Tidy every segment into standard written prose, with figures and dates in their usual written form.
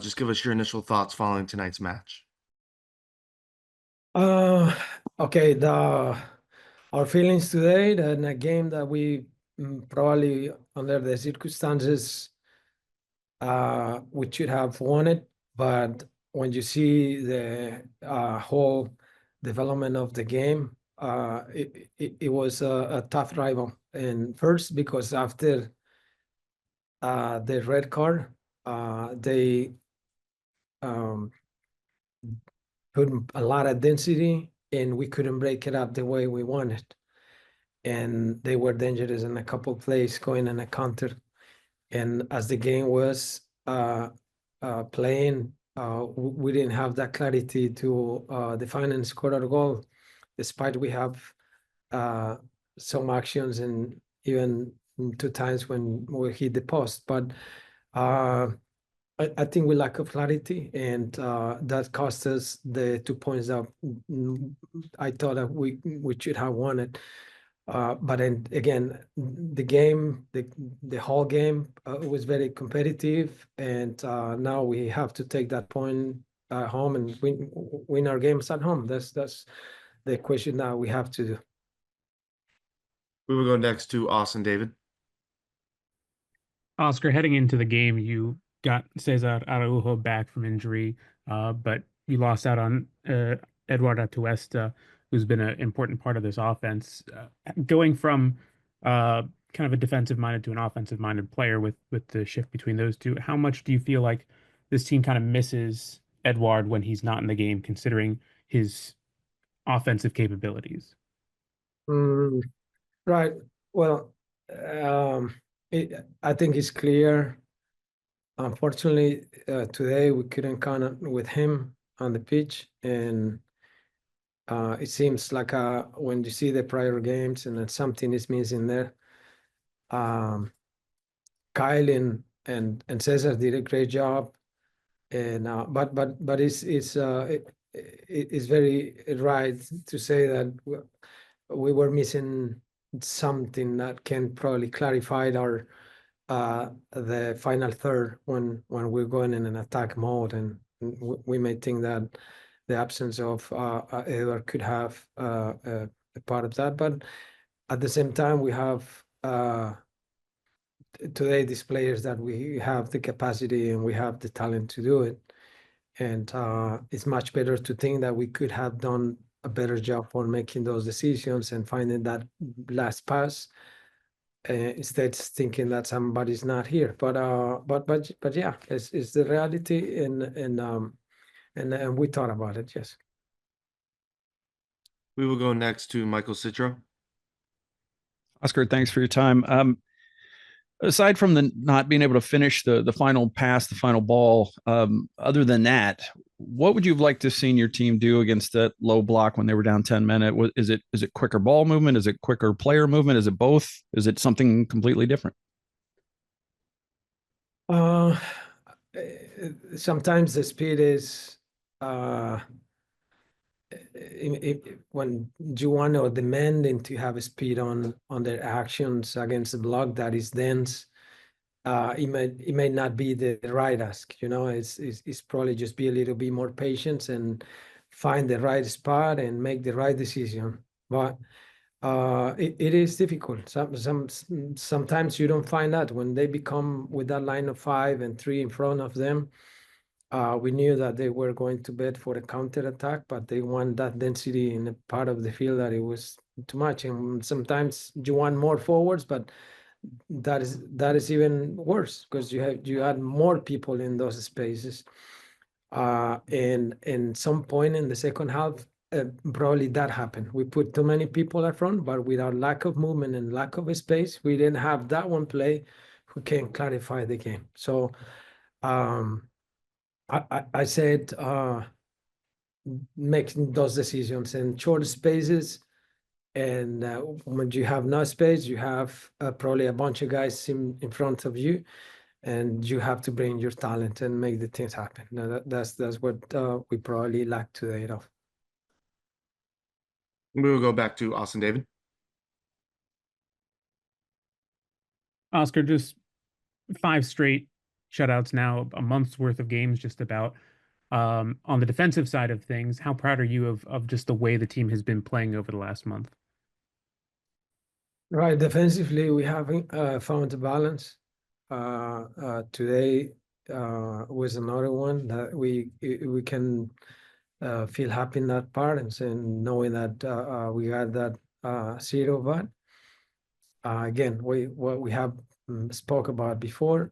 Just give us your initial thoughts following tonight's match. Uh, okay, our feelings today that in a game that we probably under the circumstances we should have won it, but when you see the whole development of the game, it was a tough rival. And first, because after the red card, they um, put a lot of density, and we couldn't break it up the way we wanted. And they were dangerous in a couple plays going in a counter. And as the game was playing, we didn't have that clarity to define and score our goal, despite we have uh, some actions and even 2 times when we hit the post. But I think we lack of clarity, and that cost us the 2 points that I thought that we should have won it. But then again, the game, the whole game was very competitive, and now we have to take that point at home and win our games at home. That's the question that we have to do. We will go next to Austin David. Oscar, heading into the game, you got Cesar Araujo back from injury, but you lost out on Eduardo Atuesta, who's been an important part of this offense. Going from kind of a defensive-minded to an offensive-minded player with the shift between those two, how much do you feel like this team kind of misses Edward when he's not in the game, considering his offensive capabilities? Right. Well, I think it's clear. Unfortunately, today we couldn't count with him on the pitch, and it seems like when you see the prior games and then something is missing there. Kyle and Cesar did a great job, and but it's very right to say that we were missing something that can probably clarify our the final third when we're going in an attack mode, and we may think that the absence of Edward could have a part of that, but at the same time we have today these players that we have the capacity and we have the talent to do it, and it's much better to think that we could have done a better job on making those decisions and finding that last pass instead thinking that somebody's not here. But yeah, it's the reality, and we thought about it. Yes. We will go next to Michael Citro. Oscar, thanks for your time. Aside from the not being able to finish the final pass, the final ball, other than that, what would you have liked to have seen your team do against that low block when they were down 10 men? Is it quicker ball movement? Is it quicker player movement? Is it both? Is it something completely different? Sometimes the speed is when you want or demanding to have a speed on their actions against the block that is dense. It may not be the right ask. It's probably just be a little bit more patient and find the right spot and make the right decision. But it is difficult. Sometimes you don't find that when they become with that line of 5 and 3 in front of them. We knew that they were going to bet for a counter attack, but they want that density in a part of the field that it was too much. And sometimes you want more forwards, but that is even worse because you had more people in those spaces. And in some point in the second half, probably that happened. We put too many people up front, but with our lack of movement and lack of space, we didn't have that one play who can clarify the game. So I said making those decisions in short spaces, and when you have no space, you have probably a bunch of guys in front of you, and you have to bring your talent and make the things happen. Now that's what we probably lack today of. We will go back to Austin David. Oscar, just 5 straight shutouts now, a month's worth of games just about. On the defensive side of things, how proud are you of just the way the team has been playing over the last month? Right, defensively, we haven't found a balance. Today was another one that we can feel happy in that part and knowing that we got that 0, but again, what we have spoke about before.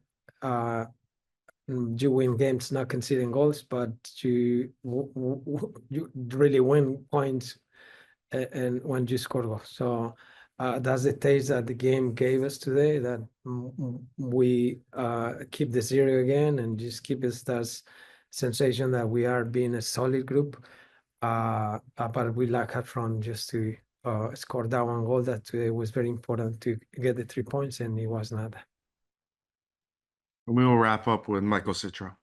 You win games not conceding goals, but you really win points and when you score goals. So that's the taste that the game gave us today, that we keep the 0 again and just keep us that sensation that we are being a solid group. But we lack up front just to score that one goal that today was very important to get the 3 points, and it was not. And we will wrap up with Michael Citro.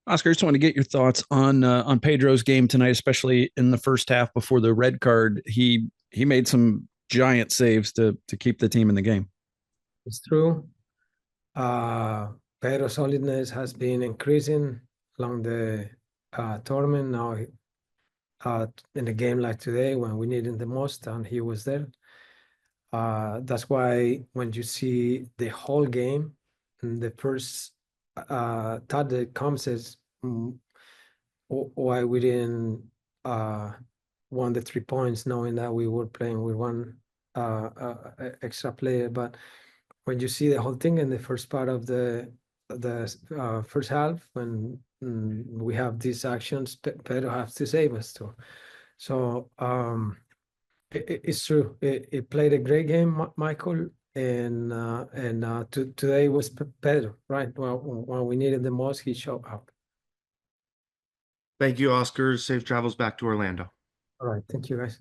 Oscar, I just want to get your thoughts on Pedro's game tonight, especially in the first half before the red card. He made some giant saves to keep the team in the game. It's true. Pedro's solidness has been increasing along the tournament. Now, in a game like today, when we need him the most, and he was there. That's why when you see the whole game, the first thought that comes is why we didn't won the 3 points, knowing that we were playing with one extra player. But when you see the whole thing in the first part of the first half, when we have these actions, Pedro has to save us too. So it's true. It played a great game, Michael, and today was Pedro, right? Well, when we needed the most, he showed up. Thank you, Oscar. Safe travels back to Orlando. All right, thank you, guys.